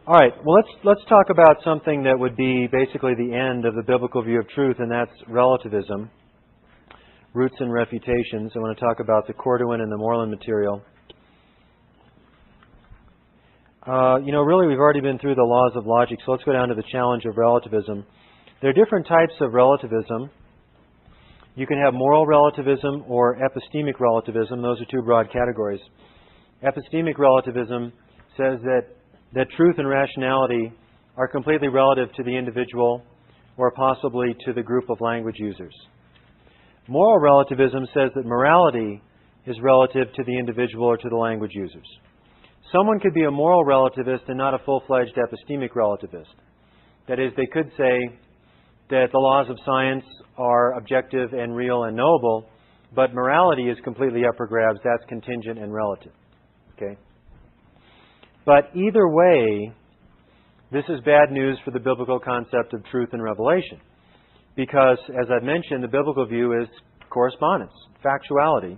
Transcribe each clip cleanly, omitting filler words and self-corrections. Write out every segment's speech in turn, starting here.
All right, well, let's talk about something that would be basically the end of the biblical view of truth, and that's relativism, roots and refutations. I want to talk about the Corduan and the Moreland material. Really, we've already been through the laws of logic, so let's go down to the challenge of relativism. There are different types of relativism. You can have moral relativism or epistemic relativism. Those are two broad categories. Epistemic relativism says that truth and rationality are completely relative to the individual or possibly to the group of language users. Moral relativism says that morality is relative to the individual or to the language users. Someone could be a moral relativist and not a full-fledged epistemic relativist. That is, they could say that the laws of science are objective and real and knowable, but morality is completely up for grabs. That's contingent and relative. Okay? But either way, this is bad news for the biblical concept of truth and revelation. Because, as I've mentioned, the biblical view is correspondence, factuality,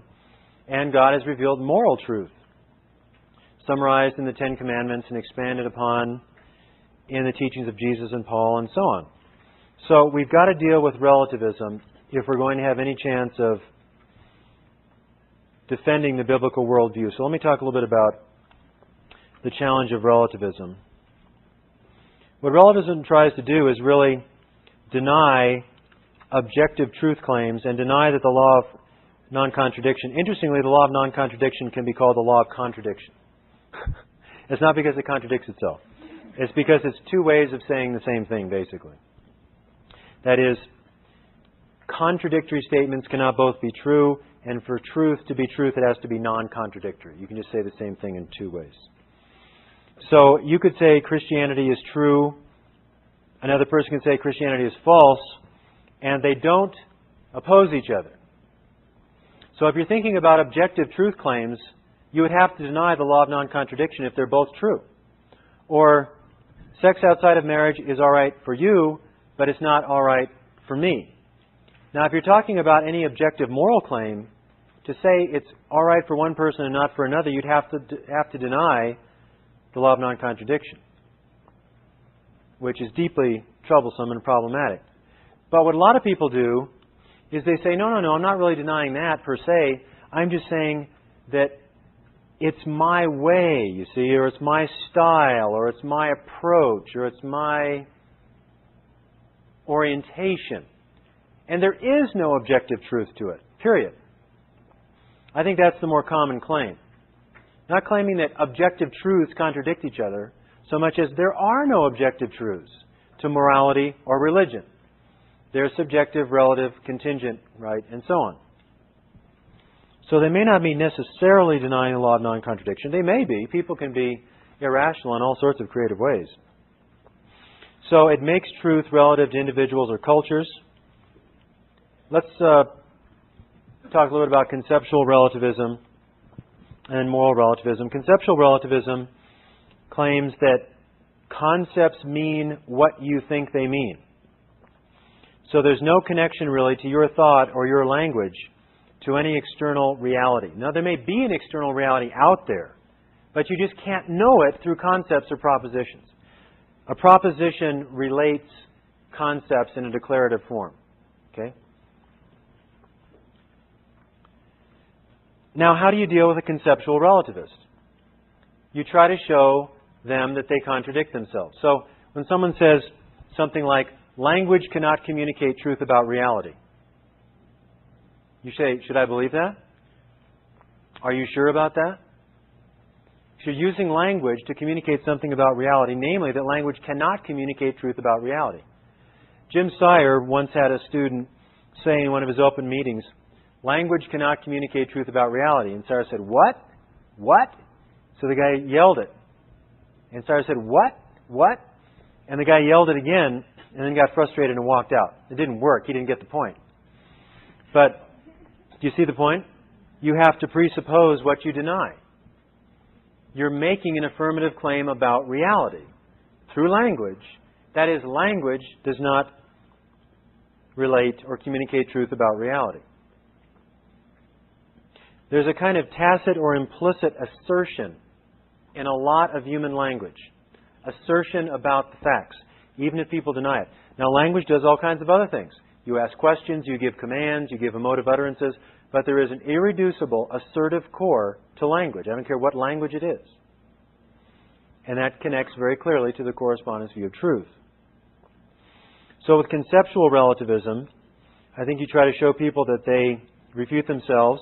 and God has revealed moral truth, summarized in the Ten Commandments and expanded upon in the teachings of Jesus and Paul and so on. So we've got to deal with relativism if we're going to have any chance of defending the biblical worldview. So let me talk a little bit about the challenge of relativism. What relativism tries to do is really deny objective truth claims and deny that the law of non-contradiction. Interestingly, the law of non-contradiction can be called the law of contradiction. It's not because it contradicts itself. It's because it's two ways of saying the same thing, basically. That is, contradictory statements cannot both be true, and for truth to be truth, it has to be non-contradictory. You can just say the same thing in two ways. So you could say Christianity is true, another person can say Christianity is false, and they don't oppose each other. So if you're thinking about objective truth claims, you would have to deny the law of non-contradiction if they're both true. Or sex outside of marriage is all right for you, but it's not all right for me. Now, if you're talking about any objective moral claim, to say it's all right for one person and not for another, you'd have to deny the law of non-contradiction, which is deeply troublesome and problematic. But what a lot of people do is they say, no, I'm not really denying that per se. I'm just saying that it's my way, you see, or it's my style, or it's my approach, or it's my orientation. And there is no objective truth to it, period. I think that's the more common claim. Not claiming that objective truths contradict each other, so much as there are no objective truths to morality or religion. They're subjective, relative, contingent, right, and so on. So they may not be necessarily denying the law of non-contradiction. They may be. People can be irrational in all sorts of creative ways. So it makes truth relative to individuals or cultures. Let's talk a little bit about conceptual relativism and moral relativism. Conceptual relativism claims that concepts mean what you think they mean. So there's no connection really to your thought or your language to any external reality. Now, there may be an external reality out there, but you just can't know it through concepts or propositions. A proposition relates concepts in a declarative form. Okay? Now, how do you deal with a conceptual relativist? You try to show them that they contradict themselves. So, when someone says something like, language cannot communicate truth about reality, you say, should I believe that? Are you sure about that? You're using language to communicate something about reality, namely that language cannot communicate truth about reality. Jim Sire once had a student say in one of his open meetings, language cannot communicate truth about reality. And Sire said, what? What? So the guy yelled it. And Sire said, what? What? And the guy yelled it again and then got frustrated and walked out. It didn't work. He didn't get the point. But do you see the point? You have to presuppose what you deny. You're making an affirmative claim about reality through language. That is, language does not relate or communicate truth about reality. There's a kind of tacit or implicit assertion in a lot of human language assertion about the facts, even if people deny it. Now, language does all kinds of other things. You ask questions, you give commands, you give emotive utterances, but there is an irreducible assertive core to language. I don't care what language it is. And that connects very clearly to the correspondence view of truth. So with conceptual relativism, I think you try to show people that they refute themselves.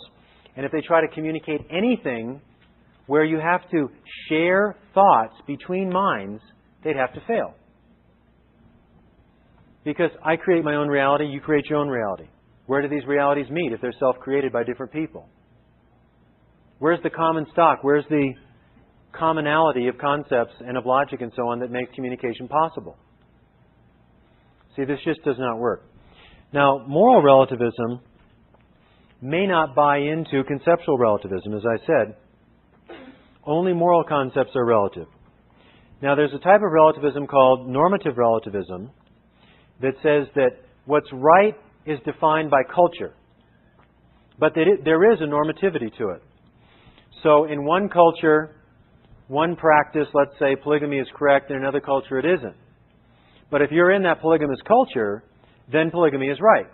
And if they try to communicate anything where you have to share thoughts between minds, they'd have to fail. Because I create my own reality, you create your own reality. Where do these realities meet if they're self-created by different people? Where's the common stock? Where's the commonality of concepts and of logic and so on that makes communication possible? See, this just does not work. Now, moral relativism may not buy into conceptual relativism, as I said. Only moral concepts are relative. Now, there's a type of relativism called normative relativism that says that what's right is defined by culture. But that there is a normativity to it. So in one culture, one practice, let's say polygamy is correct, in another culture it isn't. But if you're in that polygamous culture, then polygamy is right.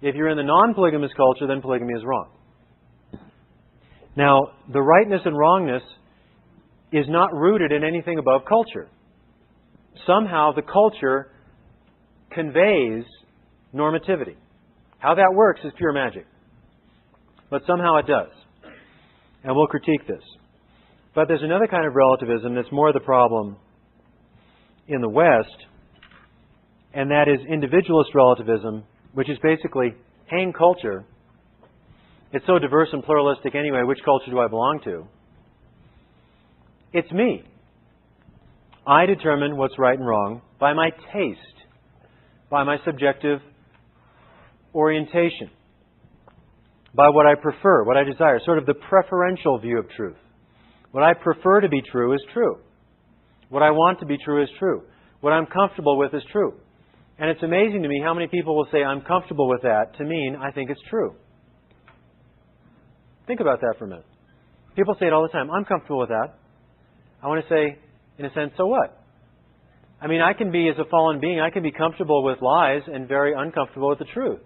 If you're in the non-polygamous culture, then polygamy is wrong. Now, the rightness and wrongness is not rooted in anything above culture. Somehow the culture conveys normativity. How that works is pure magic. But somehow it does. And we'll critique this. But there's another kind of relativism that's more the problem in the West, and that is individualist relativism, which is basically, hang culture. It's so diverse and pluralistic anyway, which culture do I belong to? It's me. I determine what's right and wrong by my taste, by my subjective orientation, by what I prefer, what I desire, sort of the preferential view of truth. What I prefer to be true is true. What I want to be true is true. What I'm comfortable with is true. And it's amazing to me how many people will say, I'm comfortable with that, to mean I think it's true. Think about that for a minute. People say it all the time, I'm comfortable with that. I want to say, in a sense, so what? I mean, I can be, as a fallen being, I can be comfortable with lies and very uncomfortable with the truth.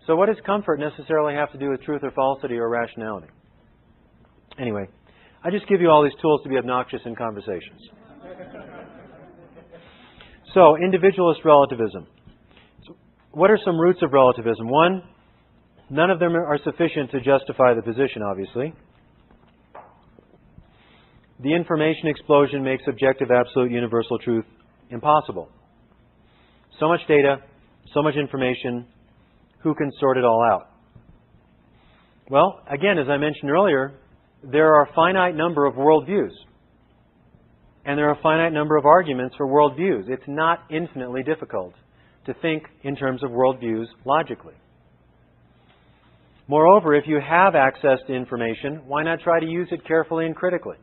So what does comfort necessarily have to do with truth or falsity or rationality? Anyway, I just give you all these tools to be obnoxious in conversations. So, individualist relativism. So what are some roots of relativism? One, none of them are sufficient to justify the position, obviously. The information explosion makes objective, absolute, universal truth impossible. So much data, so much information, who can sort it all out? Well, again, as I mentioned earlier, there are a finite number of worldviews. And there are a finite number of arguments for worldviews. It's not infinitely difficult to think in terms of worldviews logically. Moreover, if you have access to information, why not try to use it carefully and critically?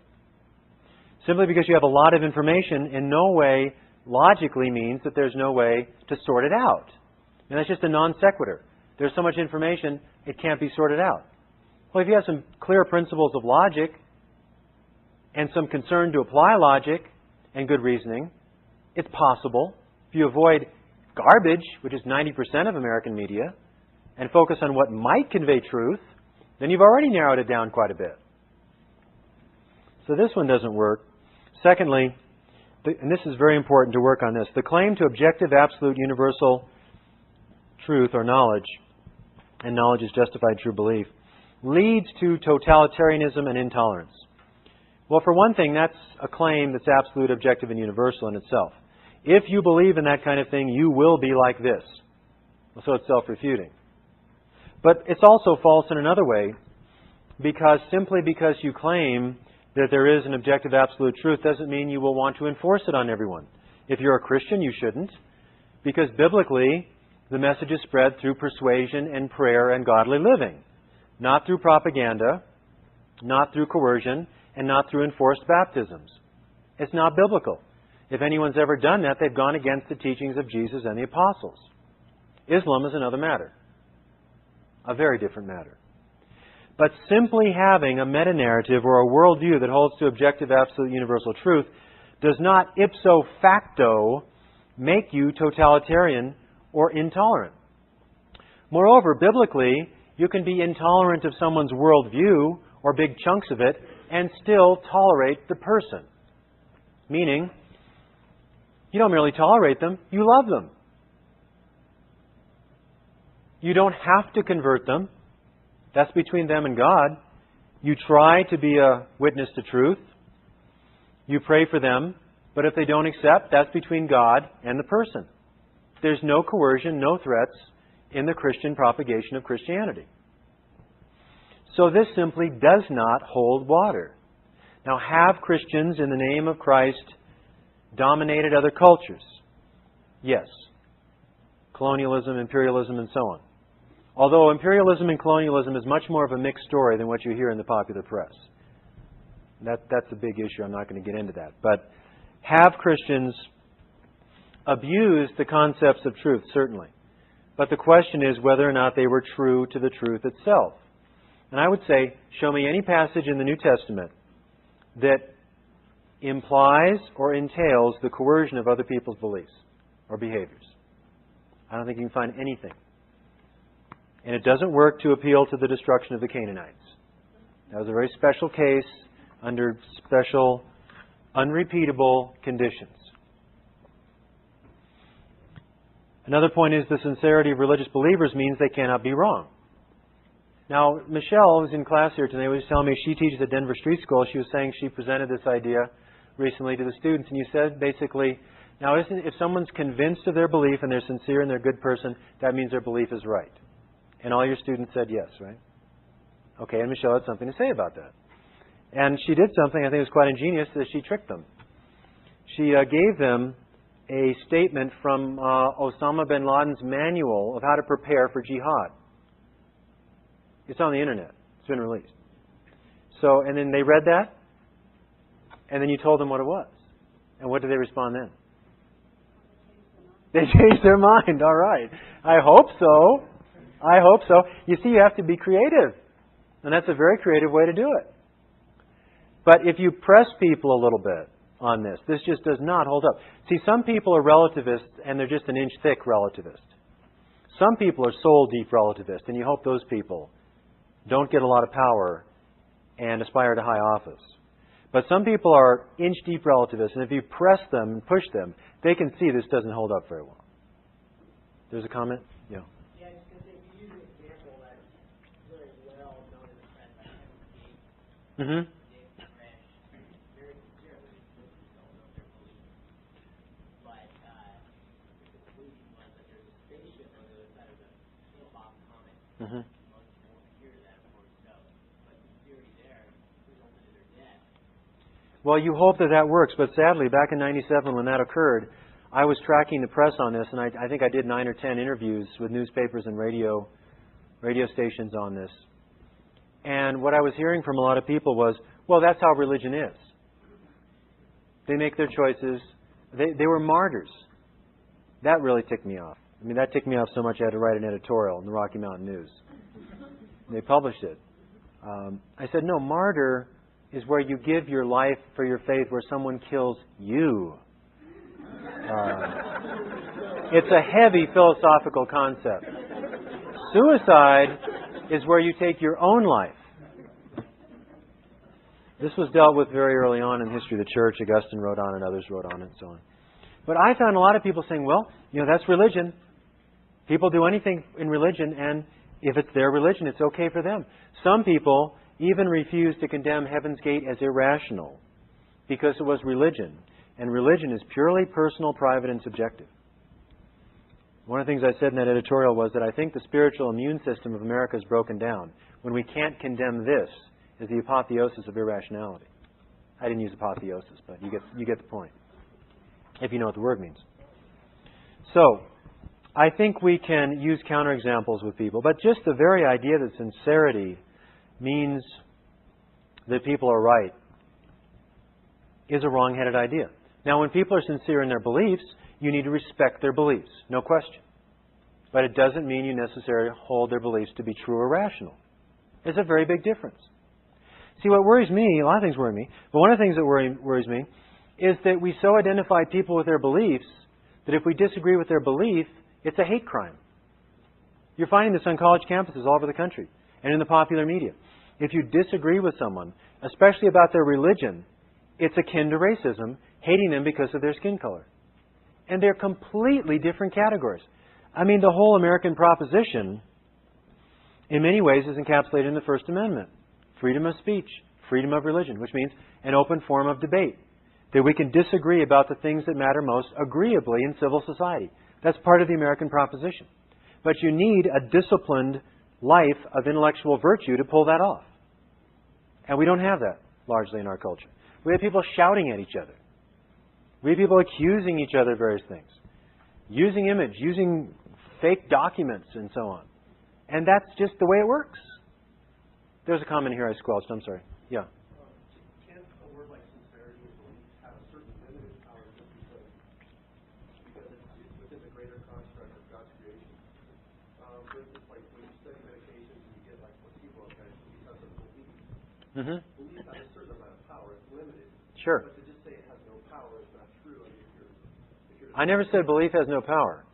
Simply because you have a lot of information in no way logically means that there's no way to sort it out. And that's just a non sequitur. There's so much information, it can't be sorted out. Well, if you have some clear principles of logic and some concern to apply logic and good reasoning, it's possible. If you avoid garbage, which is 90% of American media, and focus on what might convey truth, then you've already narrowed it down quite a bit. So this one doesn't work. Secondly, and this is very important to work on this, the claim to objective, absolute, universal truth or knowledge, and knowledge is justified true belief, leads to totalitarianism and intolerance. Well, for one thing, that's a claim that's absolute, objective, and universal in itself. If you believe in that kind of thing, you will be like this. So it's self-refuting. But it's also false in another way, because simply because you claim that there is an objective, absolute truth doesn't mean you will want to enforce it on everyone. If you're a Christian, you shouldn't, because biblically, the message is spread through persuasion and prayer and godly living, not through propaganda, not through coercion, and not through enforced baptisms. It's not biblical. If anyone's ever done that, they've gone against the teachings of Jesus and the apostles. Islam is another matter. A very different matter. But simply having a meta-narrative or a worldview that holds to objective, absolute, universal truth does not ipso facto make you totalitarian or intolerant. Moreover, biblically, you can be intolerant of someone's worldview or big chunks of it and still tolerate the person. Meaning, you don't merely tolerate them, you love them. You don't have to convert them. That's between them and God. You try to be a witness to truth. You pray for them. But if they don't accept, that's between God and the person. There's no coercion, no threats in the Christian propagation of Christianity. So this simply does not hold water. Now, have Christians in the name of Christ dominated other cultures? Yes. Colonialism, imperialism, and so on. Although imperialism and colonialism is much more of a mixed story than what you hear in the popular press. That's a big issue. I'm not going to get into that. But have Christians abused the concepts of truth? Certainly. But the question is whether or not they were true to the truth itself. And I would say, show me any passage in the New Testament that implies or entails the coercion of other people's beliefs or behaviors. I don't think you can find anything. And it doesn't work to appeal to the destruction of the Canaanites. That was a very special case under special, unrepeatable conditions. Another point is the sincerity of religious believers means they cannot be wrong. Now, Michelle, who's in class here today, was telling me she teaches at Denver Street School. She was saying she presented this idea recently to the students. And you said, basically, now if someone's convinced of their belief and they're sincere and they're a good person, that means their belief is right. And all your students said yes, right? Okay, and Michelle had something to say about that. And she did something I think was quite ingenious, that she tricked them. She gave them a statement from Osama bin Laden's manual of how to prepare for jihad. It's on the internet. It's been released. So, and then they read that, and then you told them what it was. And what did they respond then? They changed their mind. All right. I hope so. I hope so. You see, you have to be creative. And that's a very creative way to do it. But if you press people a little bit on this, this just does not hold up. See, some people are relativists, and they're just an inch thick relativist. Some people are soul deep relativists, and you hope those people don't get a lot of power and aspire to high office. But some people are inch deep relativists, and if you press them and push them, they can see this doesn't hold up very well. There's a comment? Yeah. Yeah, just because if you use an example that's really well known in the press, like Mm-hmm. very sincerely, Muslims don't know their beliefs. But the conclusion was that there's a spaceship on the other side of the hilltop comet. Mm-hmm. Most people won't hear that, of course, so. But the theory there resulted in their death. Well, you hope that that works, but sadly, back in '97 when that occurred, I was tracking the press on this, and I think I did 9 or 10 interviews with newspapers and radio stations on this. And what I was hearing from a lot of people was, well, that's how religion is. They make their choices. They were martyrs. That really ticked me off. I mean, that ticked me off so much I had to write an editorial in the Rocky Mountain News. They published it. I said, no, martyr is where you give your life for your faith, where someone kills you. It's a heavy philosophical concept. Suicide is where you take your own life. This was dealt with very early on in the history of the church. Augustine wrote on it, others wrote on it, and so on. But I found a lot of people saying, well, that's religion. People do anything in religion, and if it's their religion, it's okay for them. Some people even refuse to condemn Heaven's Gate as irrational because it was religion. And religion is purely personal, private, and subjective. One of the things I said in that editorial was that I think the spiritual immune system of America is broken down when we can't condemn this as the apotheosis of irrationality. I didn't use apotheosis, but you get the point, if you know what the word means. So, I think we can use counterexamples with people, but just the very idea that sincerity means that people are right is a wrong-headed idea. Now, when people are sincere in their beliefs, you need to respect their beliefs, no question. But it doesn't mean you necessarily hold their beliefs to be true or rational. There's a very big difference. See, what worries me, a lot of things worry me, but one of the things that worries me is that we so identify people with their beliefs that if we disagree with their belief, it's a hate crime. You're finding this on college campuses all over the country and in the popular media. If you disagree with someone, especially about their religion, it's akin to racism, hating them because of their skin color. And they're completely different categories. I mean, the whole American proposition, in many ways, is encapsulated in the First Amendment. Freedom of speech, freedom of religion, which means an open form of debate. That we can disagree about the things that matter most agreeably in civil society. That's part of the American proposition. But you need a disciplined life of intellectual virtue to pull that off. And we don't have that largely in our culture. We have people shouting at each other. We have people accusing each other of various things. Using image, using fake documents and so on. And that's just the way it works. There's a comment here I squelched. I'm sorry. Yeah. Can't a word like sincerity and belief have a certain limited power just because it's within the greater construct of God's creation? For instance, like when you study medications and you get like placebo effects because of belief. Mm-hmm. Belief has a certain amount of power. It's limited. Sure. But to just say it has no power is not true. I mean, if you're I never said belief has no power.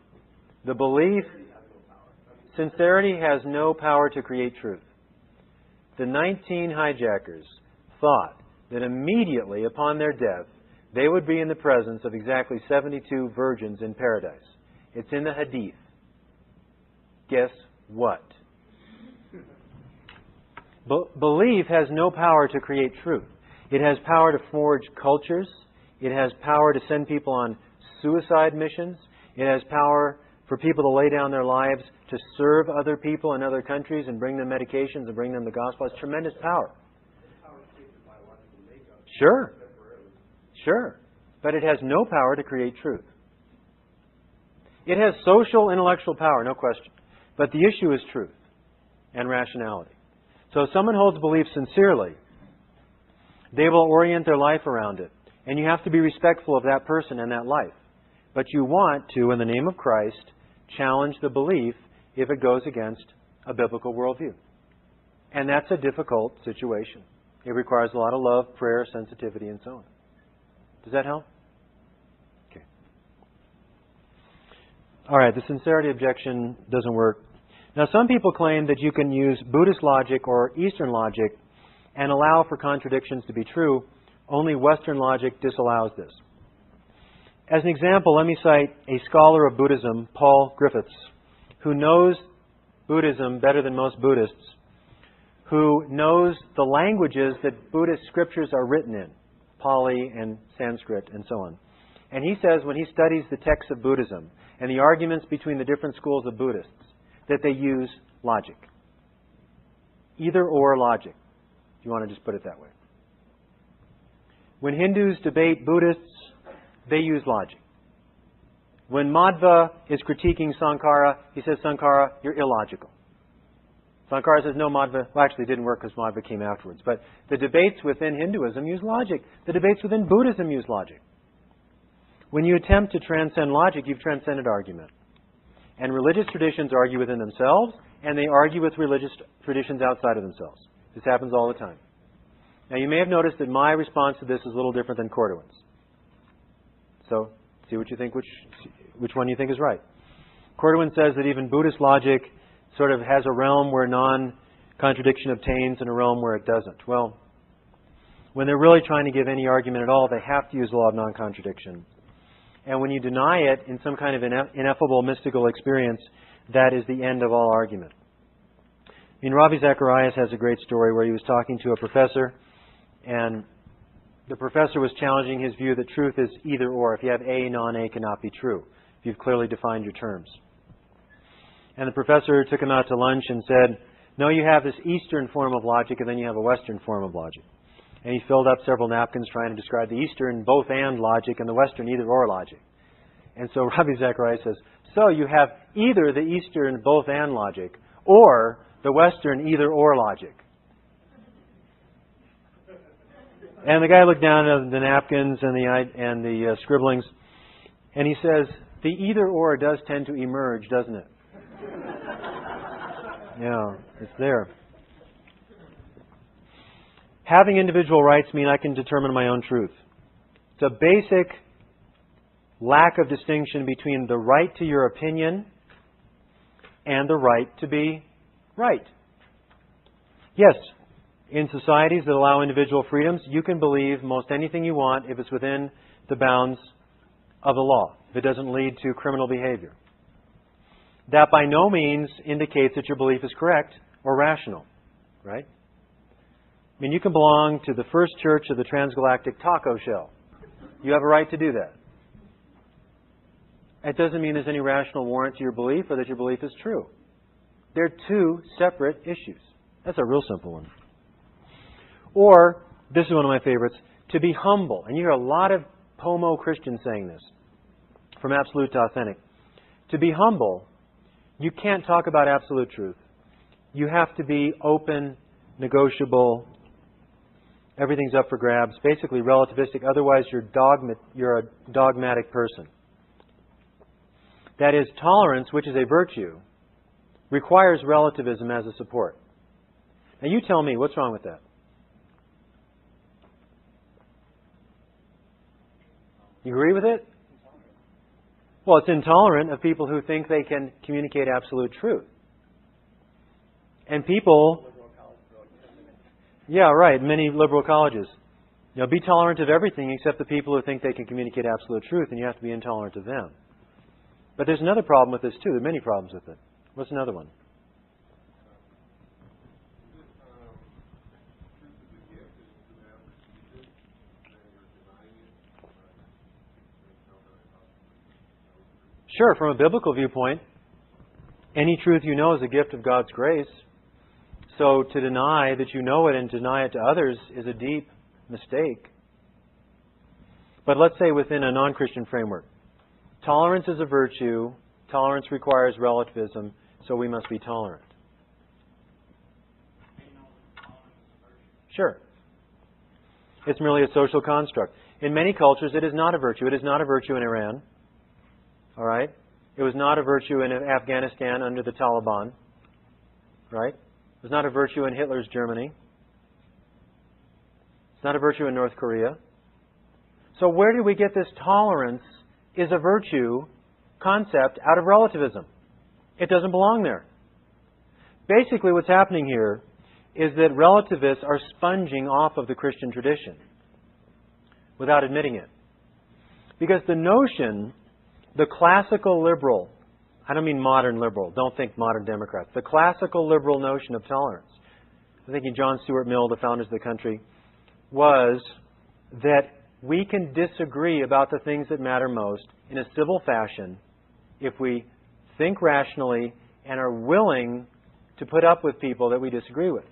The belief, sincerity has no power. sincerity has no power to create truth. The 19 hijackers thought that immediately upon their death, they would be in the presence of exactly 72 virgins in paradise. It's in the Hadith. Guess what? Belief has no power to create truth. It has power to forge cultures. It has power to send people on suicide missions. It has power for people to lay down their lives to serve other people in other countries and bring them medications and bring them the gospel. It's tremendous power. Sure. Sure. But it has no power to create truth. It has social, intellectual power, no question. But the issue is truth and rationality. So if someone holds belief sincerely, they will orient their life around it. And you have to be respectful of that person and that life. But you want to, in the name of Christ, challenge the belief if it goes against a biblical worldview. And that's a difficult situation. It requires a lot of love, prayer, sensitivity, and so on. Does that help? Okay. All right, the sincerity objection doesn't work. Now, some people claim that you can use Buddhist logic or Eastern logic and allow for contradictions to be true. Only Western logic disallows this. As an example, let me cite a scholar of Buddhism, Paul Griffiths, who knows Buddhism better than most Buddhists, who knows the languages that Buddhist scriptures are written in, Pali and Sanskrit and so on. And he says when he studies the texts of Buddhism and the arguments between the different schools of Buddhists, that they use logic. Either or logic, if you want to just put it that way. When Hindus debate Buddhists, they use logic. When Madhva is critiquing Sankara, he says, Sankara, you're illogical. Sankara says, no, Madhva, well, actually it didn't work because Madhva came afterwards. But the debates within Hinduism use logic. The debates within Buddhism use logic. When you attempt to transcend logic, you've transcended argument. And religious traditions argue within themselves, and they argue with religious traditions outside of themselves. This happens all the time. Now, you may have noticed that my response to this is a little different than Corduan's. So, see what you think, which one you think is right. Corduan says that even Buddhist logic sort of has a realm where non-contradiction obtains and a realm where it doesn't. Well, when they're really trying to give any argument at all, they have to use the law of non-contradiction. And when you deny it in some kind of ineffable mystical experience, that is the end of all argument. I mean, Ravi Zacharias has a great story where he was talking to a professor, and the professor was challenging his view that truth is either or. If you have A, non-A cannot be true, if you've clearly defined your terms. And the professor took him out to lunch and said, no, you have this Eastern form of logic and then you have a Western form of logic. And he filled up several napkins trying to describe the Eastern both and logic and the Western either or logic. And so Ravi Zacharias says, so you have either the Eastern both and logic or the Western either or logic. And the guy looked down at the napkins and the scribblings, and he says, the either or does tend to emerge, doesn't it? Yeah, it's there. Having individual rights mean I can determine my own truth. It's a basic lack of distinction between the right to your opinion and the right to be right. Yes, in societies that allow individual freedoms, you can believe most anything you want if it's within the bounds of the law, if it doesn't lead to criminal behavior. That by no means indicates that your belief is correct or rational, right? I mean, you can belong to the First Church of the Transgalactic Taco Shell. You have a right to do that. It doesn't mean there's any rational warrant to your belief or that your belief is true. They're two separate issues. That's a real simple one. Or, this is one of my favorites, to be humble. And you hear a lot of Pomo Christians saying this, from absolute to authentic. To be humble, you can't talk about absolute truth. You have to be open, negotiable. Everything's up for grabs. Basically relativistic. Otherwise, you're a dogmatic person. That is, tolerance, which is a virtue, requires relativism as a support. Now you tell me, what's wrong with that? You agree with it? Well, it's intolerant of people who think they can communicate absolute truth. And people... Yeah, right. Many liberal colleges. Be tolerant of everything except the people who think they can communicate absolute truth, and you have to be intolerant of them. But there's another problem with this too. There are many problems with it. What's another one? Sure, from a biblical viewpoint, any truth you know is a gift of God's grace. So to deny that you know it and deny it to others is a deep mistake. But let's say within a non-Christian framework, tolerance is a virtue, tolerance requires relativism, so we must be tolerant. Sure. It's merely a social construct. In many cultures, it is not a virtue. It is not a virtue in Iran. All right? It was not a virtue in Afghanistan under the Taliban. Right? It was not a virtue in Hitler's Germany. It's not a virtue in North Korea. So where do we get this tolerance is a virtue concept out of relativism? It doesn't belong there. Basically what's happening here is that relativists are sponging off of the Christian tradition without admitting it. Because the notion, the classical liberal, I don't mean modern liberal, don't think modern Democrats, the classical liberal notion of tolerance, I think in John Stuart Mill, the founders of the country, was that we can disagree about the things that matter most in a civil fashion if we think rationally and are willing to put up with people that we disagree with.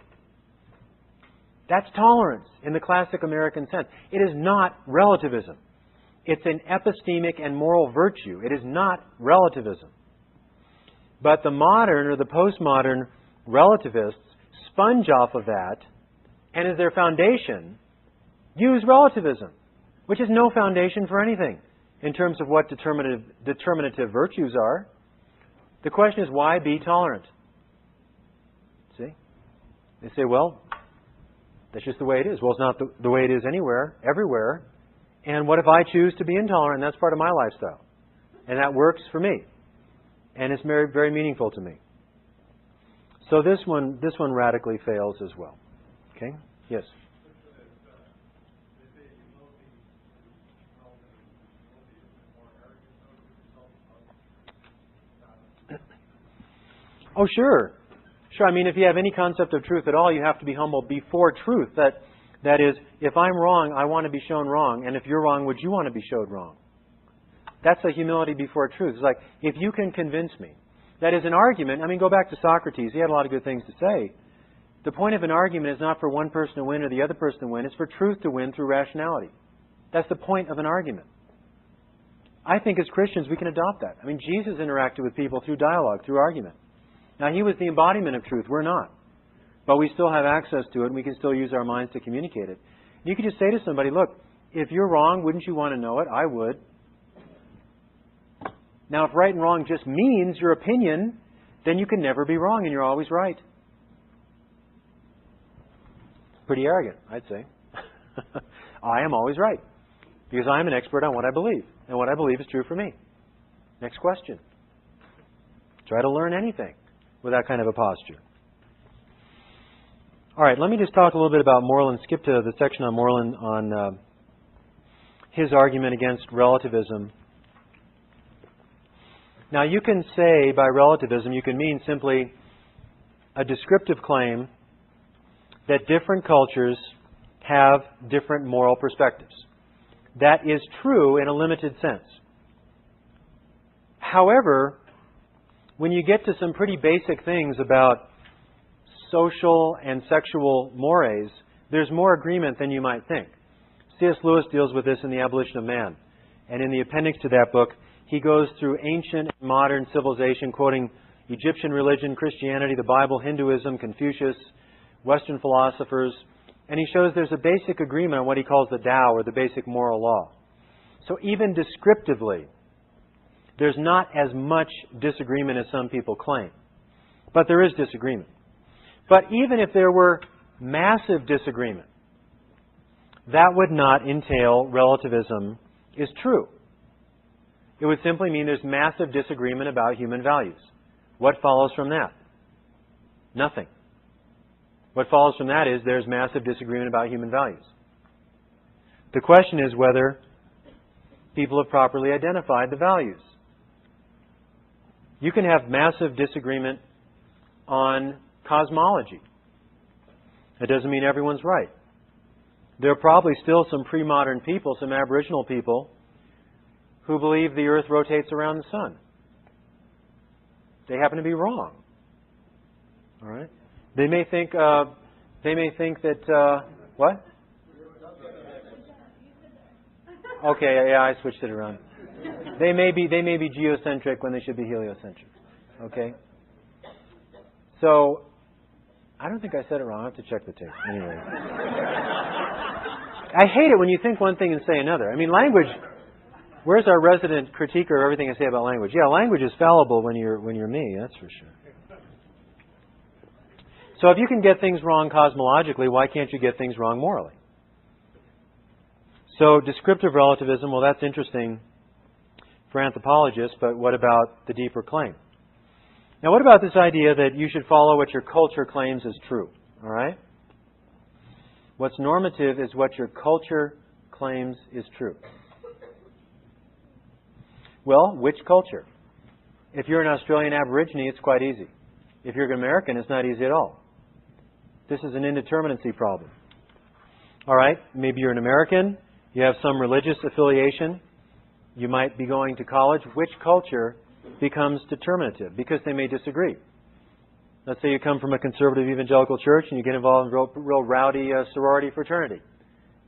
That's tolerance in the classic American sense. It is not relativism. It's an epistemic and moral virtue. It is not relativism. But the modern or the postmodern relativists sponge off of that and as their foundation use relativism, which is no foundation for anything in terms of what determinative virtues are. The question is, why be tolerant? See? They say, well, that's just the way it is. Well, it's not the way it is anywhere, everywhere. And what if I choose to be intolerant? That's part of my lifestyle. And that works for me. And it's very, very meaningful to me. So this one radically fails as well. Okay? Yes? Oh, sure. Sure. I mean, if you have any concept of truth at all, you have to be humble before truth. That is, if I'm wrong, I want to be shown wrong. And if you're wrong, would you want to be showed wrong? That's a humility before truth. It's like, if you can convince me. That is an argument. I mean, go back to Socrates. He had a lot of good things to say. The point of an argument is not for one person to win or the other person to win. It's for truth to win through rationality. That's the point of an argument. I think as Christians, we can adopt that. I mean, Jesus interacted with people through dialogue, through argument. Now, He was the embodiment of truth. We're not. But we still have access to it, and we can still use our minds to communicate it. You could just say to somebody, look, if you're wrong, wouldn't you want to know it? I would. Now, if right and wrong just means your opinion, then you can never be wrong, and you're always right. Pretty arrogant, I'd say. I am always right. because I'm an expert on what I believe, and what I believe is true for me. Next question. Try to learn anything with that kind of a posture. All right, let me just talk a little bit about Moreland. Skip to the section on Moreland on his argument against relativism. Now, you can say by relativism, you can mean simply a descriptive claim that different cultures have different moral perspectives. That is true in a limited sense. However, when you get to some pretty basic things about social and sexual mores, there's more agreement than you might think. C.S. Lewis deals with this in The Abolition of Man. And in the appendix to that book, he goes through ancient and modern civilization, quoting Egyptian religion, Christianity, the Bible, Hinduism, Confucius, Western philosophers, and he shows there's a basic agreement on what he calls the Tao, or the basic moral law. So even descriptively, there's not as much disagreement as some people claim. But there is disagreement. But even if there were massive disagreement, that would not entail relativism is true. It would simply mean there's massive disagreement about human values. What follows from that? Nothing. What follows from that is there's massive disagreement about human values. The question is whether people have properly identified the values. You can have massive disagreement on cosmology. It doesn't mean everyone's right. There are probably still some pre-modern people, some Aboriginal people, who believe the Earth rotates around the sun. They happen to be wrong. All right? They may think that what? Okay, yeah, I switched it around. They may be geocentric when they should be heliocentric. Okay? So I don't think I said it wrong. I have to check the tape. Anyway. I hate it when you think one thing and say another. I mean, language, where's our resident critiquer of everything I say about language? Yeah, language is fallible when you're me, that's for sure. So if you can get things wrong cosmologically, why can't you get things wrong morally? So descriptive relativism, well, that's interesting for anthropologists, but what about the deeper claim? Now, what about this idea that you should follow what your culture claims is true? All right? What's normative is what your culture claims is true. Well, which culture? If you're an Australian Aborigine, it's quite easy. If you're an American, it's not easy at all. This is an indeterminacy problem. All right, maybe you're an American, you have some religious affiliation, you might be going to college. Which culture becomes determinative? Because they may disagree. Let's say you come from a conservative evangelical church and you get involved in real rowdy sorority fraternity.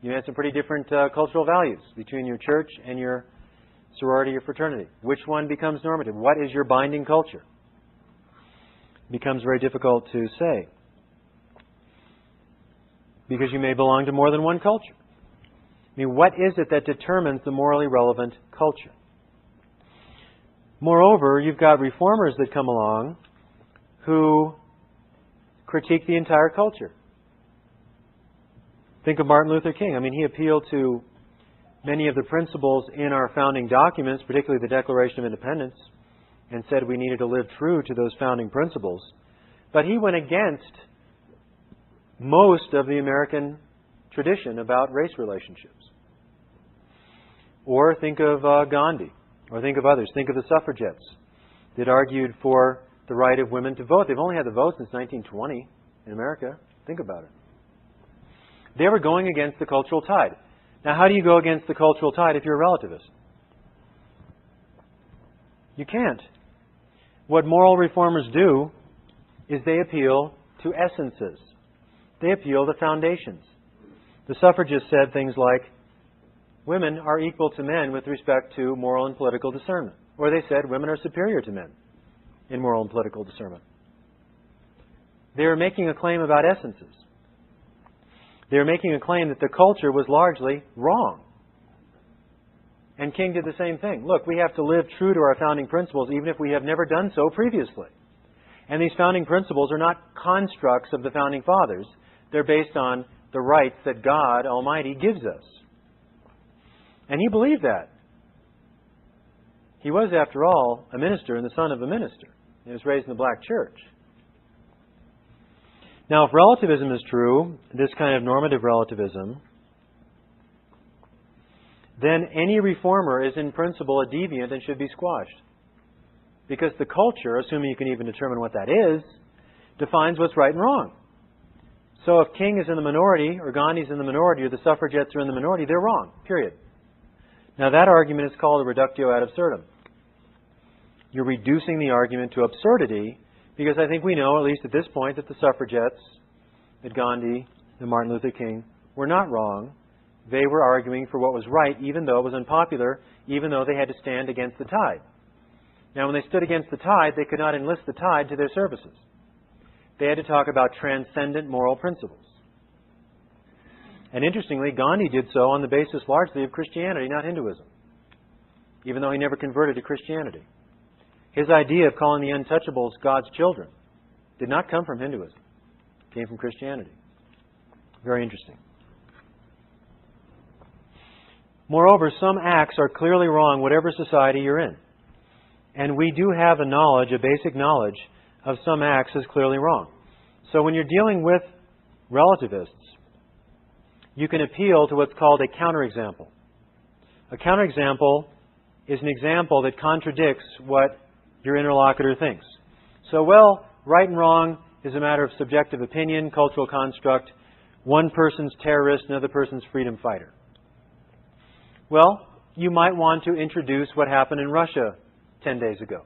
You have some pretty different cultural values between your church and your sorority or fraternity. Which one becomes normative? What is your binding culture? It becomes very difficult to say, because you may belong to more than one culture. I mean, what is it that determines the morally relevant culture? Moreover, you've got reformers that come along who critique the entire culture. Think of Martin Luther King. I mean, he appealed to many of the principles in our founding documents, particularly the Declaration of Independence, and said we needed to live true to those founding principles. But he went against most of the American tradition about race relationships. Or think of Gandhi, or think of others. Think of the suffragettes that argued for the right of women to vote. They've only had the vote since 1920 in America. Think about it. They were going against the cultural tide. Now, how do you go against the cultural tide if you're a relativist? You can't. What moral reformers do is they appeal to essences. They appeal to foundations. The suffragists said things like, women are equal to men with respect to moral and political discernment. Or they said women are superior to men in moral and political discernment. They were making a claim about essences. They were making a claim that the culture was largely wrong. And King did the same thing. Look, we have to live true to our founding principles even if we have never done so previously. And these founding principles are not constructs of the founding fathers. They're based on the rights that God Almighty gives us. And he believed that. He was, after all, a minister and the son of a minister. He was raised in the black church. Now, if relativism is true, this kind of normative relativism, then any reformer is in principle a deviant and should be squashed. Because the culture, assuming you can even determine what that is, defines what's right and wrong. So if King is in the minority, or Gandhi's in the minority, or the suffragettes are in the minority, they're wrong, period. Now that argument is called a reductio ad absurdum. You're reducing the argument to absurdity, because I think we know, at least at this point, that the suffragettes, that Gandhi, and Martin Luther King, were not wrong. They were arguing for what was right, even though it was unpopular, even though they had to stand against the tide. Now, when they stood against the tide, they could not enlist the tide to their services. They had to talk about transcendent moral principles. And interestingly, Gandhi did so on the basis largely of Christianity, not Hinduism, even though he never converted to Christianity. His idea of calling the untouchables God's children did not come from Hinduism. It came from Christianity. Very interesting. Moreover, some acts are clearly wrong, whatever society you're in. And we do have a knowledge, a basic knowledge, of some acts as clearly wrong. So when you're dealing with relativists, you can appeal to what's called a counterexample. A counterexample is an example that contradicts what your interlocutor thinks. So, well, right and wrong is a matter of subjective opinion, cultural construct. One person's terrorist, another person's freedom fighter. Well, you might want to introduce what happened in Russia 10 days ago.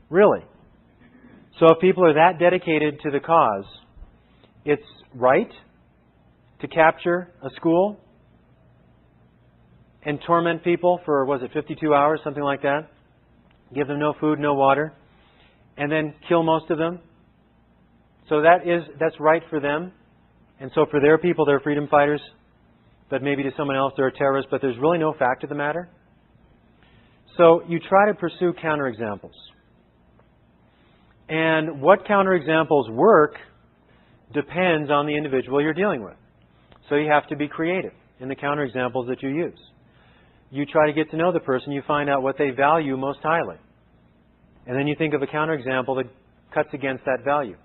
Really. So if people are that dedicated to the cause, it's right to capture a school and torment people for, 52 hours, something like that? Give them no food, no water, and then kill most of them. So that's right for them. And so for their people, they're freedom fighters. But maybe to someone else, they're a terrorist. But there's really no fact of the matter. So you try to pursue counterexamples. And what counterexamples work depends on the individual you're dealing with. So you have to be creative in the counterexamples that you use. You try to get to know the person. You find out what they value most highly. And then you think of a counterexample that cuts against that value.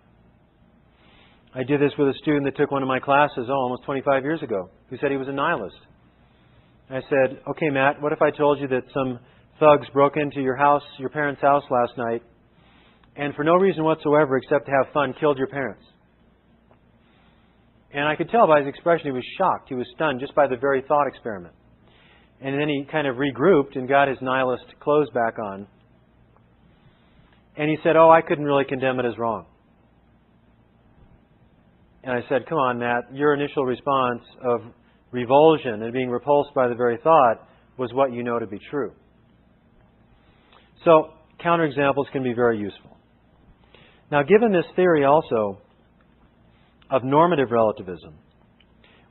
I did this with a student that took one of my classes almost 25 years ago, who said he was a nihilist. I said, okay, Matt, what if I told you that some thugs broke into your house, your parents' house last night, and for no reason whatsoever except to have fun, killed your parents? And I could tell by his expression he was shocked. He was stunned just by the very thought experiment. And then he kind of regrouped and got his nihilist clothes back on. And he said, I couldn't really condemn it as wrong. And I said, come on, Matt, your initial response of revulsion and being repulsed by the very thought was what you know to be true. So, counterexamples can be very useful. Now, given this theory also of normative relativism,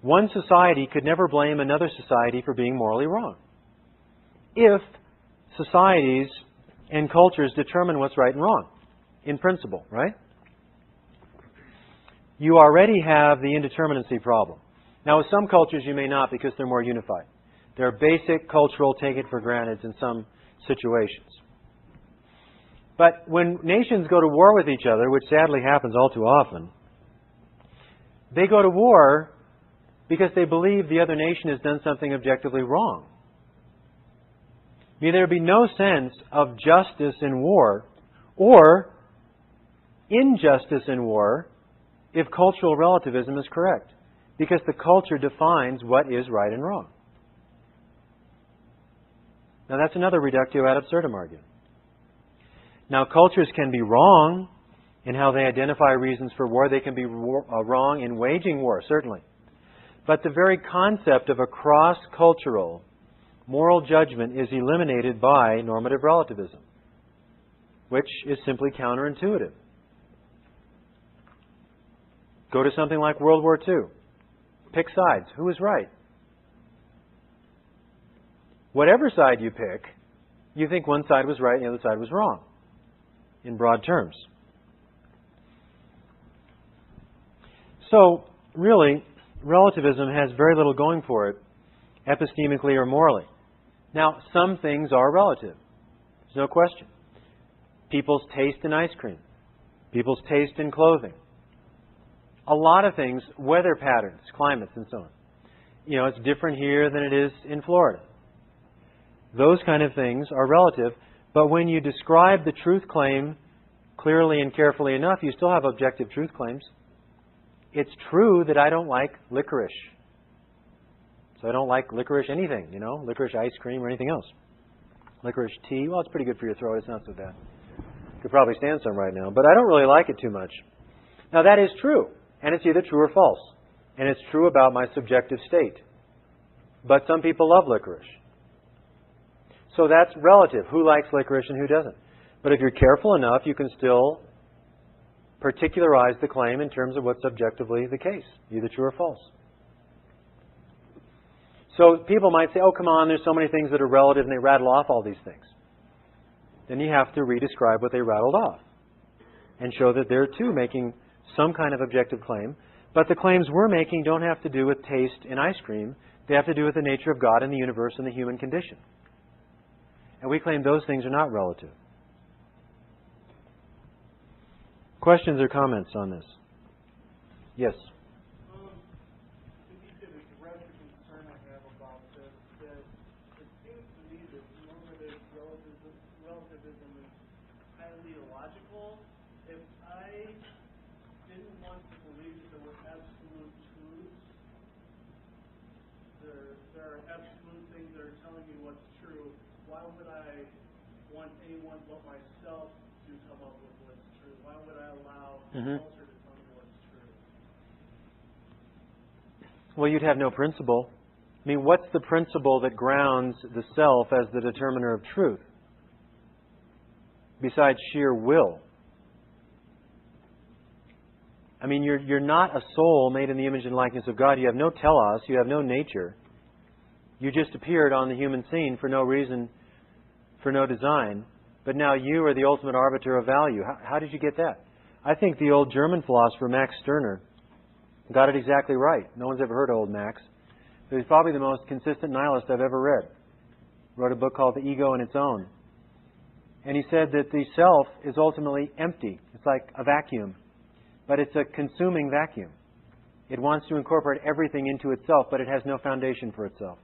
one society could never blame another society for being morally wrong. If societies and cultures determine what's right and wrong, in principle, right? You already have the indeterminacy problem. Now, with some cultures you may not because they're more unified. There are basic cultural take-it-for-granted in some situations. But when nations go to war with each other, which sadly happens all too often, they go to war because they believe the other nation has done something objectively wrong. I mean, there would be no sense of justice in war or injustice in war if cultural relativism is correct, because the culture defines what is right and wrong. Now, that's another reductio ad absurdum argument. Now, cultures can be wrong in how they identify reasons for war. They can be wrong in waging war, certainly. But the very concept of a cross-cultural moral judgment is eliminated by normative relativism, which is simply counterintuitive. Go to something like World War II. Pick sides. Who is right? Whatever side you pick, you think one side was right and the other side was wrong, in broad terms. So, really, relativism has very little going for it epistemically or morally. Now, some things are relative. There's no question. People's taste in ice cream. People's taste in clothing. A lot of things, weather patterns, climates, and so on. It's different here than it is in Florida. Those kind of things are relative, but when you describe the truth claim clearly and carefully enough, you still have objective truth claims. It's true that I don't like licorice. So I don't like licorice anything, licorice ice cream or anything else. Licorice tea, well, it's pretty good for your throat. It's not so bad. Could probably stand some right now, but I don't really like it too much. Now, that is true, and it's either true or false. And it's true about my subjective state. But some people love licorice. So that's relative. Who likes licorice and who doesn't? But if you're careful enough, you can still particularize the claim in terms of what's subjectively the case, either true or false. So people might say, oh, come on, there's so many things that are relative, and they rattle off all these things. Then you have to redescribe what they rattled off and show that they're, too, making some kind of objective claim. But the claims we're making don't have to do with taste in ice cream. They have to do with the nature of God and the universe and the human condition. And we claim those things are not relative. Questions or comments on this? Yes? If you could address the concern I have about this, that it seems to me that normative relativism is highly illogical. If I didn't want to believe that there were absolute truths, there are absolute things that are telling me what's true, why would I want anyone but myself to come up with what's true? Why would I allow culture to tell me what's true? Well, you'd have no principle. I mean, what's the principle that grounds the self as the determiner of truth? Besides sheer will. I mean, you're not a soul made in the image and likeness of God. You have no telos. You have no nature. You just appeared on the human scene for no reason, for no design. But now you are the ultimate arbiter of value. How did you get that? I think the old German philosopher Max Stirner got it exactly right. No one's ever heard of old Max. But he's probably the most consistent nihilist I've ever read. Wrote a book called The Ego and Its Own. And he said that the self is ultimately empty. It's like a vacuum. But it's a consuming vacuum. It wants to incorporate everything into itself, but it has no foundation for itself.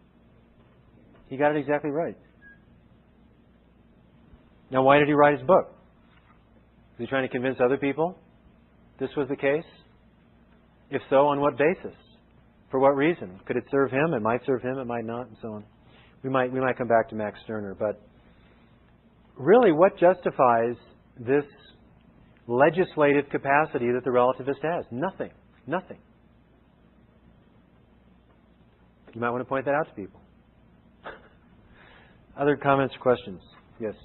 He got it exactly right. Now, why did he write his book? Was he trying to convince other people this was the case? If so, on what basis? For what reason? Could it serve him? It might serve him, it might not, and so on. We might come back to Max Stirner, but really, what justifies this legislative capacity that the relativist has? Nothing. Nothing. You might want to point that out to people. Other comments or questions? Yes.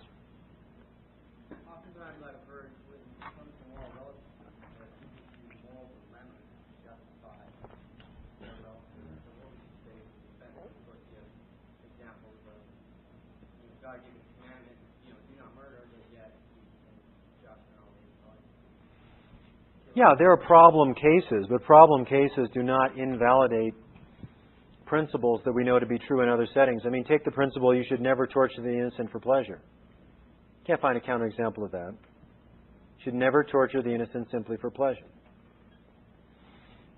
Oftentimes I've heard when it comes to moral relativism that people use moral dilemma to justify their relativism. So what would you say to the defense? Of course, you have examples of God gave a commandment, do not murder, but yet just and all these thoughts. Yeah, there are problem cases, but problem cases do not invalidate principles that we know to be true in other settings. I mean, take the principle you should never torture the innocent for pleasure. Can't find a counterexample of that. You should never torture the innocent simply for pleasure.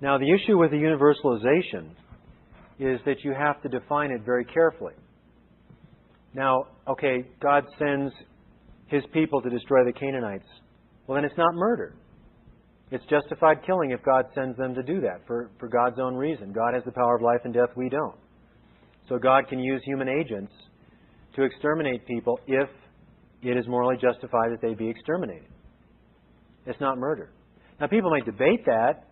Now, the issue with the universalization is that you have to define it very carefully. Now, okay, God sends His people to destroy the Canaanites. Well, then it's not murder. It's justified killing if God sends them to do that for God's own reason. God has the power of life and death, we don't. So God can use human agents to exterminate people if it is morally justified that they be exterminated. It's not murder. Now, people might debate that,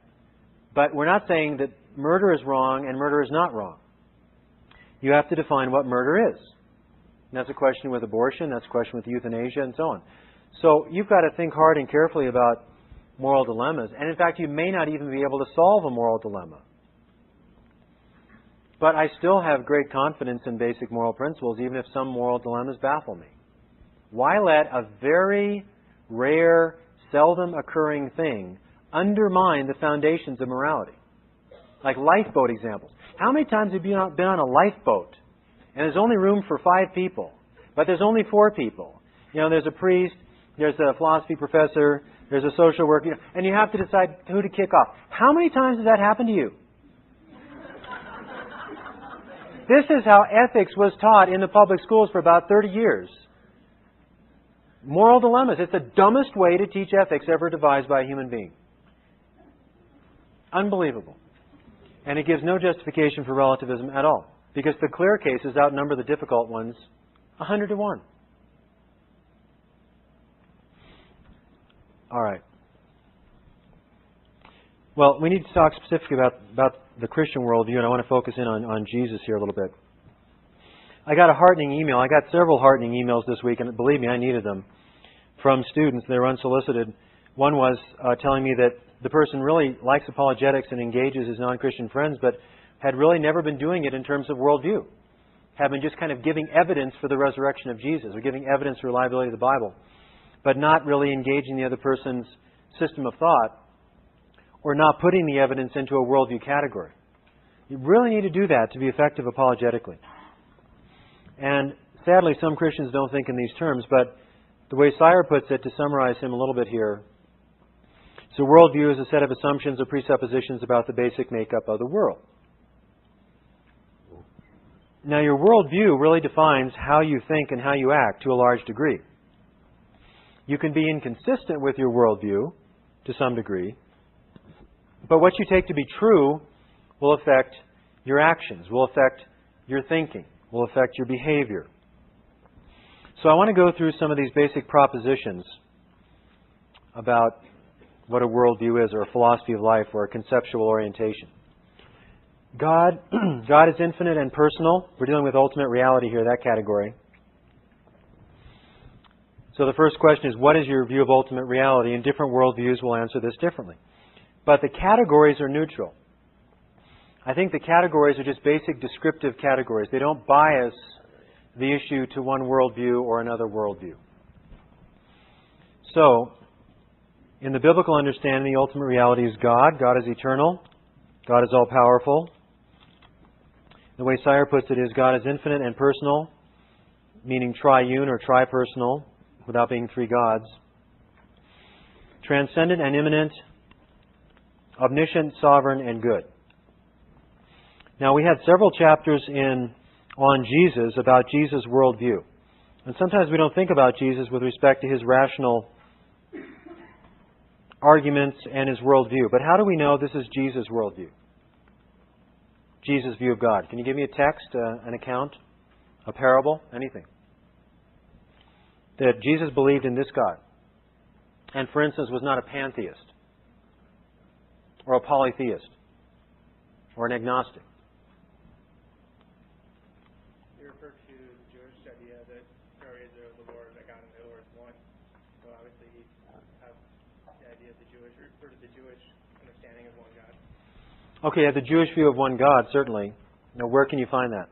but we're not saying that murder is wrong and murder is not wrong. You have to define what murder is. And that's a question with abortion, that's a question with euthanasia, and so on. So you've got to think hard and carefully about moral dilemmas. And in fact, you may not even be able to solve a moral dilemma. But I still have great confidence in basic moral principles, even if some moral dilemmas baffle me. Why let a very rare, seldom occurring thing undermine the foundations of morality? Like lifeboat examples. How many times have you been on a lifeboat and there's only room for 5 people, but there's only 4 people? You know, there's a priest, there's a philosophy professor, there's a social worker, and you have to decide who to kick off. How many times has that happened to you? This is how ethics was taught in the public schools for about 30 years. Moral dilemmas. It's the dumbest way to teach ethics ever devised by a human being. Unbelievable. And it gives no justification for relativism at all. Because the clear cases outnumber the difficult ones 100 to 1. All right. Well, we need to talk specifically about the Christian worldview, and I want to focus in on Jesus here a little bit. I got a heartening email. I got several heartening emails this week, and believe me, I needed them, from students. They were unsolicited. One was telling me that the person really likes apologetics and engages his non-Christian friends, but had really never been doing it in terms of worldview. Had been just kind of giving evidence for the resurrection of Jesus, or giving evidence for reliability of the Bible, but not really engaging the other person's system of thought, or not putting the evidence into a worldview category. You really need to do that to be effective apologetically. And sadly, some Christians don't think in these terms, but the way Sire puts it, to summarize him a little bit here, so worldview is a set of assumptions or presuppositions about the basic makeup of the world. Now, your worldview really defines how you think and how you act to a large degree. You can be inconsistent with your worldview to some degree, but what you take to be true will affect your actions, will affect your thinking, will affect your behavior. So I want to go through some of these basic propositions about what a worldview is, or a philosophy of life, or a conceptual orientation. God is infinite and personal. We're dealing with ultimate reality here, that category. So the first question is, what is your view of ultimate reality? And different worldviews will answer this differently. But the categories are neutral. I think the categories are just basic descriptive categories. They don't bias the issue to one worldview or another worldview. So, in the biblical understanding, the ultimate reality is God. God is eternal. God is all-powerful. The way Sire puts it is, God is infinite and personal, meaning triune or tripersonal, without being 3 gods. Transcendent and immanent, omniscient, sovereign, and good. Now, we had several chapters on Jesus about Jesus' worldview. And sometimes we don't think about Jesus with respect to his rational arguments and his worldview. But how do we know this is Jesus' worldview? Jesus' view of God. Can you give me a text, an account, a parable, anything? That Jesus believed in this God. And, for instance, was not a pantheist, or a polytheist, or an agnostic. You refer to the Jewish idea that there is the Lord, that God and the Lord is one. So obviously you have the idea of the Jewish, refer to the Jewish understanding of one God. Okay, the Jewish view of one God, certainly. Now, where can you find that?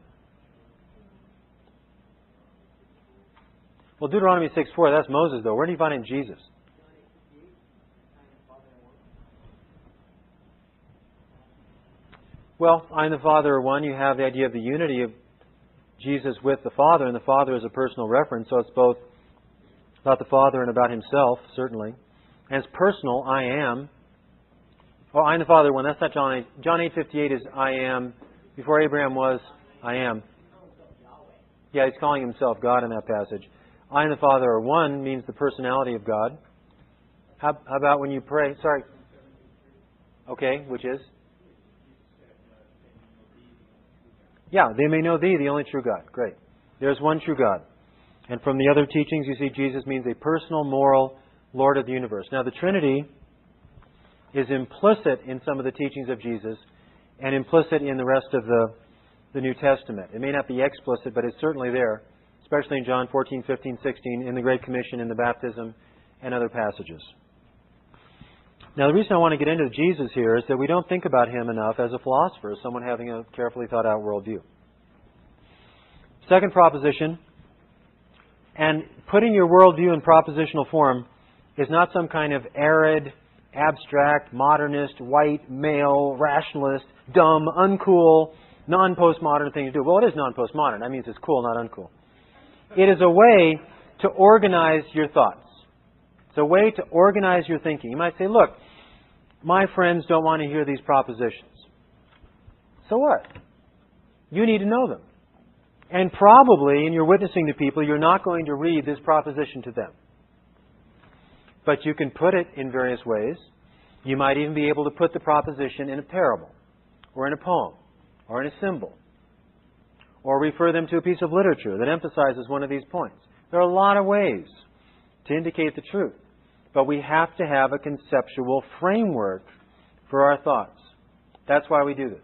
Well, Deuteronomy 6:4, that's Moses, though. Where do you find it in Jesus? Well, I and the Father are one. You have the idea of the unity of Jesus with the Father, and the Father is a personal reference, so it's both about the Father and about Himself, certainly. And it's personal, I am. Oh, I and the Father are one. That's not John 8. John 8:58 is I am. Before Abraham was, I am. Yeah, he's calling Himself God in that passage. I and the Father are one means the personality of God. How about when you pray? Sorry. Okay, which is? Yeah, they may know Thee, the only true God. Great. There's one true God. And from the other teachings, you see Jesus means a personal, moral Lord of the universe. Now, the Trinity is implicit in some of the teachings of Jesus and implicit in the rest of the New Testament. It may not be explicit, but it's certainly there, especially in John 14, 15, 16, in the Great Commission, in the baptism, and other passages. Now, the reason I want to get into Jesus here is that we don't think about Him enough as a philosopher, as someone having a carefully thought out worldview. Second proposition, and putting your worldview in propositional form is not some kind of arid, abstract, modernist, white, male, rationalist, dumb, uncool, non-postmodern thing to do. Well, it is non-postmodern. That means it's cool, not uncool. It is a way to organize your thoughts. It's a way to organize your thinking. You might say, look, my friends don't want to hear these propositions. So what? You need to know them. And probably, in your witnessing to people, you're not going to read this proposition to them. But you can put it in various ways. You might even be able to put the proposition in a parable, or in a poem, or in a symbol, or refer them to a piece of literature that emphasizes one of these points. There are a lot of ways to indicate the truth. But we have to have a conceptual framework for our thoughts. That's why we do this.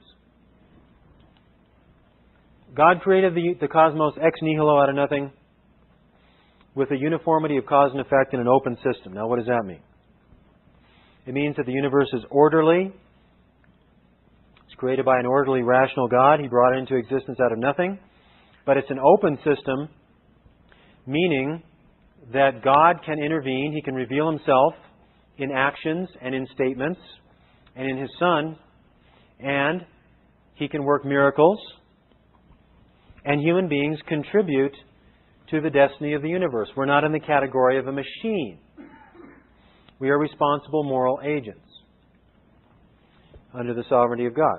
God created the cosmos ex nihilo, out of nothing, with a uniformity of cause and effect in an open system. Now, what does that mean? It means that the universe is orderly. It's created by an orderly, rational God. He brought it into existence out of nothing. But it's an open system, meaning that God can intervene. He can reveal Himself in actions and in statements and in His Son. And He can work miracles. And human beings contribute to the destiny of the universe. We're not in the category of a machine. We are responsible moral agents under the sovereignty of God.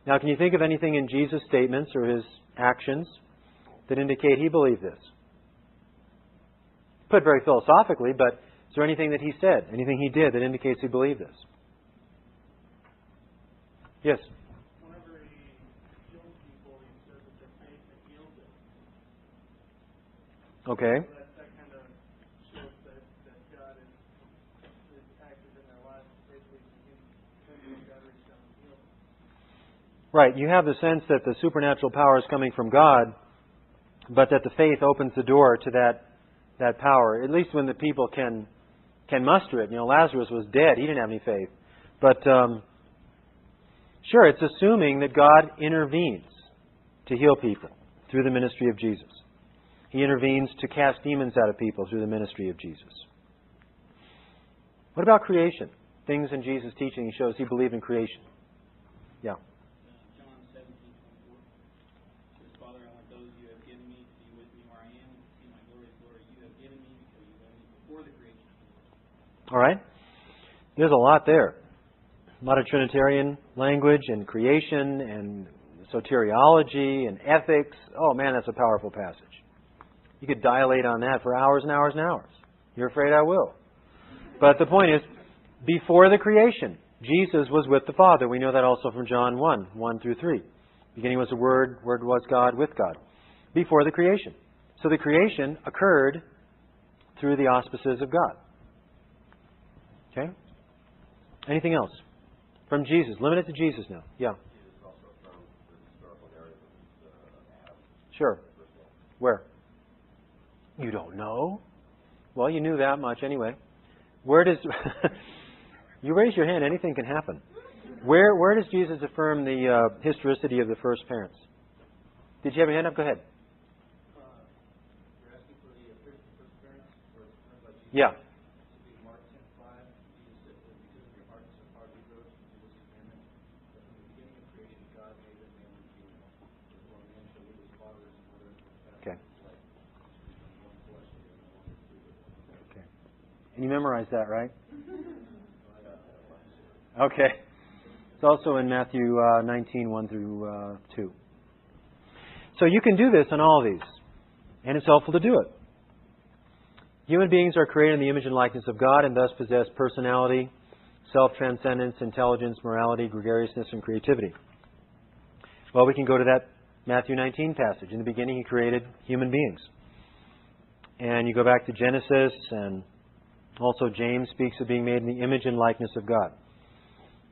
Now, can you think of anything in Jesus' statements or His actions that indicate He believed this? Put very philosophically, but is there anything that He said, anything He did that indicates He believed this? Yes? Whenever He healed people, He says that their faith had healed them. Okay. So that kind of shows that God is active in their lives. Basically, God reached down and healed them. Right. You have the sense that the supernatural power is coming from God, but that the faith opens the door to that power, at least when the people can muster it. You know, Lazarus was dead. He didn't have any faith. But sure, it's assuming that God intervenes to heal people through the ministry of Jesus. He intervenes to cast demons out of people through the ministry of Jesus. What about creation? Things in Jesus' teaching He shows He believed in creation. Yeah. John 17:24 says, Father, I want those you have given me to be with me where I am, to see my glorious glory you have given me, because you loved me before the creation of the world. All right. There's a lot there. A lot of Trinitarian language and creation and soteriology and ethics. Oh man, that's a powerful passage. You could dilate on that for hours and hours and hours. You're afraid I will. But the point is, before the creation, Jesus was with the Father. We know that also from John 1 through 3. Beginning was the Word, Word was God, with God. Before the creation. So the creation occurred through the auspices of God. Okay? Anything else? From Jesus. Limit it to Jesus now. Yeah. Sure. Where? You don't know? Well, you knew that much anyway. Where does... You raise your hand, anything can happen. Where does Jesus affirm the historicity of the first parents? Did you have your hand up? Go ahead. You're asking for the first parents, or affirmed by Jesus? Yeah. In Mark 10:5, Jesus said that because of your hardness of heart, you wrote to this commandment, that from the beginning of creation, God made them male and female. Therefore, a man shall leave his father and his mother, and cast Okay. his wife, and become one flesh, and they are no longer two, but one. Okay. And you memorized that, right? Okay. It's also in Matthew 19, 1 through 2. So you can do this on all of these. And it's helpful to do it. Human beings are created in the image and likeness of God and thus possess personality, self-transcendence, intelligence, morality, gregariousness, and creativity. Well, we can go to that Matthew 19 passage. In the beginning, He created human beings. And you go back to Genesis, and also James speaks of being made in the image and likeness of God.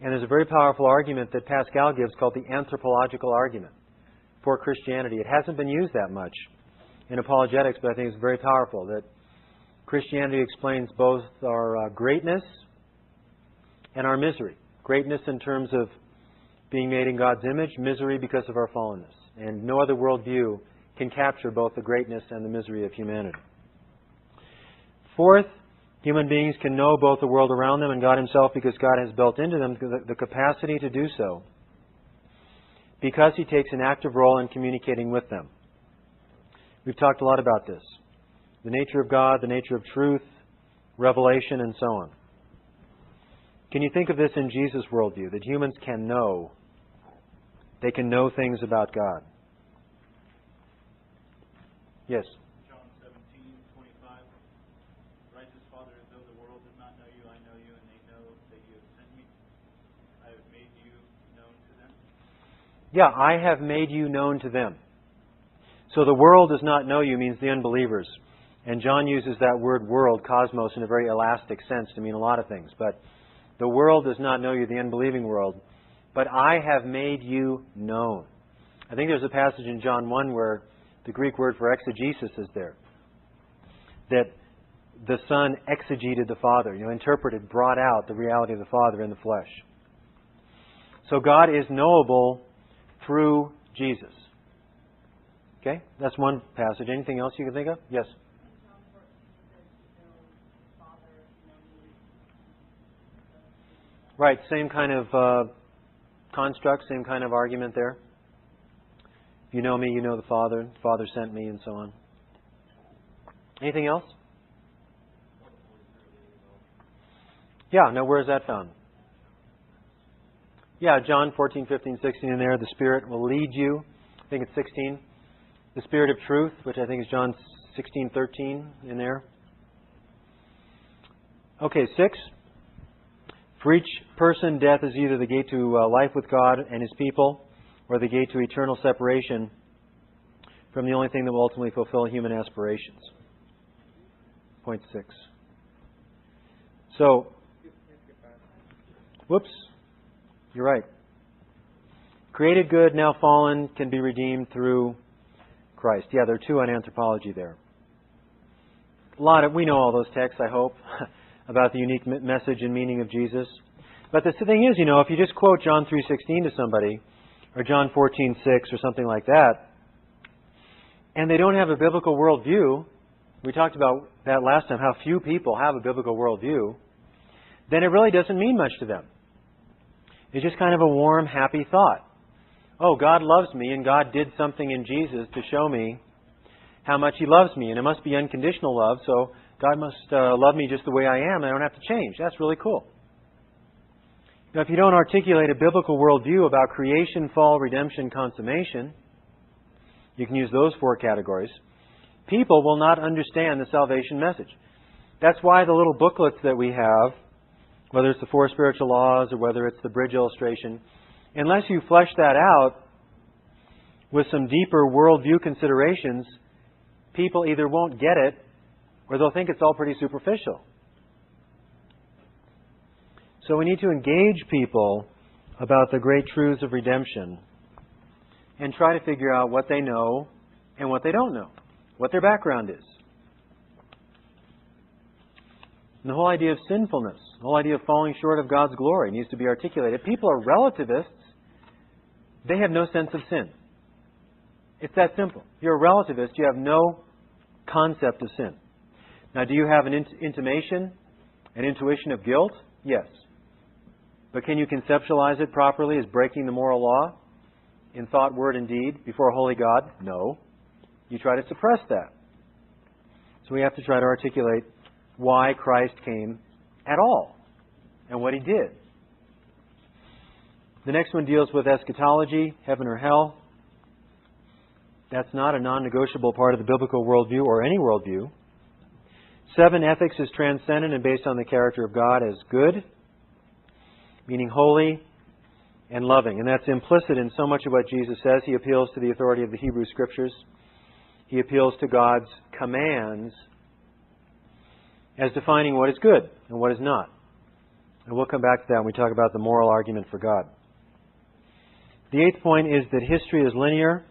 And there's a very powerful argument that Pascal gives called the anthropological argument for Christianity. It hasn't been used that much in apologetics, but I think it's very powerful that Christianity explains both our greatness and our misery. Greatness in terms of being made in God's image, misery because of our fallenness. And no other worldview can capture both the greatness and the misery of humanity. Fourth, human beings can know both the world around them and God Himself because God has built into them the capacity to do so because He takes an active role in communicating with them. We've talked a lot about this. The nature of God, the nature of truth, revelation, and so on. Can you think of this in Jesus' worldview, that humans can know? They can know things about God. Yes? John 17:25. Righteous Father, though the world does not know you, I know you, and they know that you have sent me. I have made you known to them. Yeah, I have made you known to them. So the world does not know you means the unbelievers. And John uses that word world, cosmos, in a very elastic sense to mean a lot of things. But the world does not know you, the unbelieving world. But I have made you known. I think there's a passage in John 1 where the Greek word for exegesis is there. That the Son exegeted the Father, interpreted, brought out the reality of the Father in the flesh. So God is knowable through Jesus. Okay? That's one passage. Anything else you can think of? Yes? Right, same kind of construct, same kind of argument there. If you know me, you know the Father. The Father sent me, and so on. Anything else? Yeah, no, where is that found? Yeah, John 14, 15, 16 in there. The Spirit will lead you. I think it's 16. The Spirit of truth, which I think is John 16, 13 in there. Okay, 6. For each person, death is either the gate to life with God and His people, or the gate to eternal separation from the only thing that will ultimately fulfill human aspirations. Point 6. So, whoops, you're right. Created good, now fallen, can be redeemed through Christ. Yeah, there are 2 on anthropology there. We know all those texts, I hope, about the unique message and meaning of Jesus. But the thing is, if you just quote John 3:16 to somebody, or John 14:6 or something like that, and they don't have a biblical worldview, we talked about that last time, how few people have a biblical worldview, then it really doesn't mean much to them. It's just kind of a warm, happy thought. Oh, God loves me, and God did something in Jesus to show me how much He loves me, and it must be unconditional love, so God must love me just the way I am, and I don't have to change. That's really cool. Now, if you don't articulate a biblical worldview about creation, fall, redemption, consummation, you can use those 4 categories, people will not understand the salvation message. That's why the little booklets that we have, whether it's the 4 spiritual laws or whether it's the bridge illustration, unless you flesh that out with some deeper worldview considerations, people either won't get it or they'll think it's all pretty superficial. So we need to engage people about the great truths of redemption and try to figure out what they know and what they don't know, what their background is. And the whole idea of sinfulness, the whole idea of falling short of God's glory needs to be articulated. People are relativists. They have no sense of sin. It's that simple. If you're a relativist, you have no concept of sin. Now, do you have an intimation, an intuition of guilt? Yes. But can you conceptualize it properly as breaking the moral law in thought, word, and deed before a holy God? No. You try to suppress that. So we have to try to articulate why Christ came at all and what He did. The next one deals with eschatology, heaven or hell. That's not a non-negotiable part of the biblical worldview or any worldview. 7, ethics is transcendent and based on the character of God as good, meaning holy and loving. And that's implicit in so much of what Jesus says. He appeals to the authority of the Hebrew Scriptures. He appeals to God's commands as defining what is good and what is not. And we'll come back to that when we talk about the moral argument for God. The 8th point is that history is linear.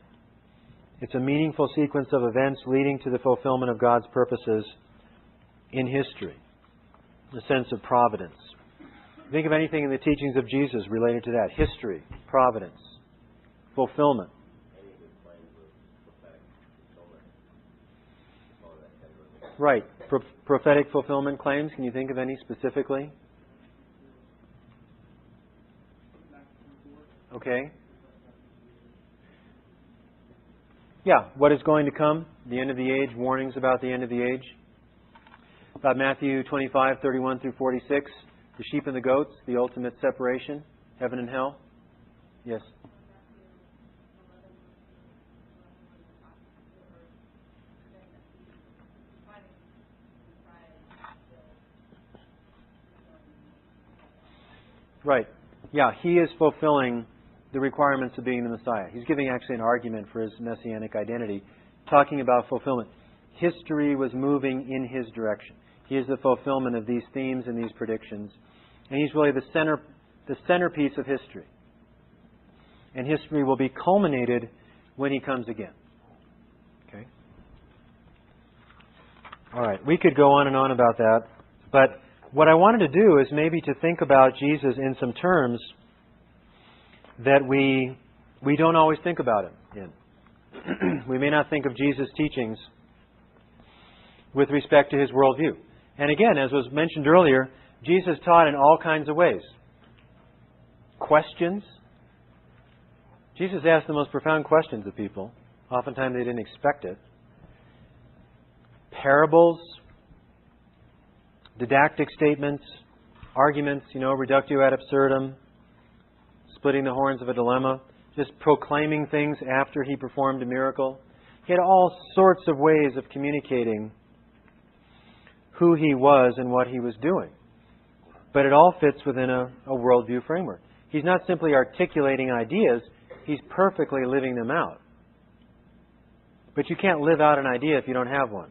It's a meaningful sequence of events leading to the fulfillment of God's purposes in history. The sense of providence. Think of anything in the teachings of Jesus related to that. History, providence, fulfillment. Right. Prophetic fulfillment claims. Can you think of any specifically? Okay. Yeah, what is going to come, the end of the age, warnings about the end of the age. About Matthew 25, 31 through 46, the sheep and the goats, the ultimate separation, heaven and hell. Yes. Right. Yeah, he is fulfilling the requirements of being the Messiah. He's giving actually an argument for his messianic identity, talking about fulfillment. History was moving in his direction. He is the fulfillment of these themes and these predictions. And he's really the centerpiece of history. And history will be culminated when he comes again. Okay? All right. We could go on and on about that. But what I wanted to do is maybe to think about Jesus in some terms that we don't always think about him in. We may not think of Jesus' teachings with respect to his worldview. And again, as was mentioned earlier, Jesus taught in all kinds of ways. Questions. Jesus asked the most profound questions of people. Oftentimes they didn't expect it. Parables. Didactic statements. Arguments, reductio ad absurdum. Splitting the horns of a dilemma. Just proclaiming things after he performed a miracle. He had all sorts of ways of communicating who he was and what he was doing. But it all fits within a worldview framework. He's not simply articulating ideas, he's perfectly living them out. But you can't live out an idea if you don't have one.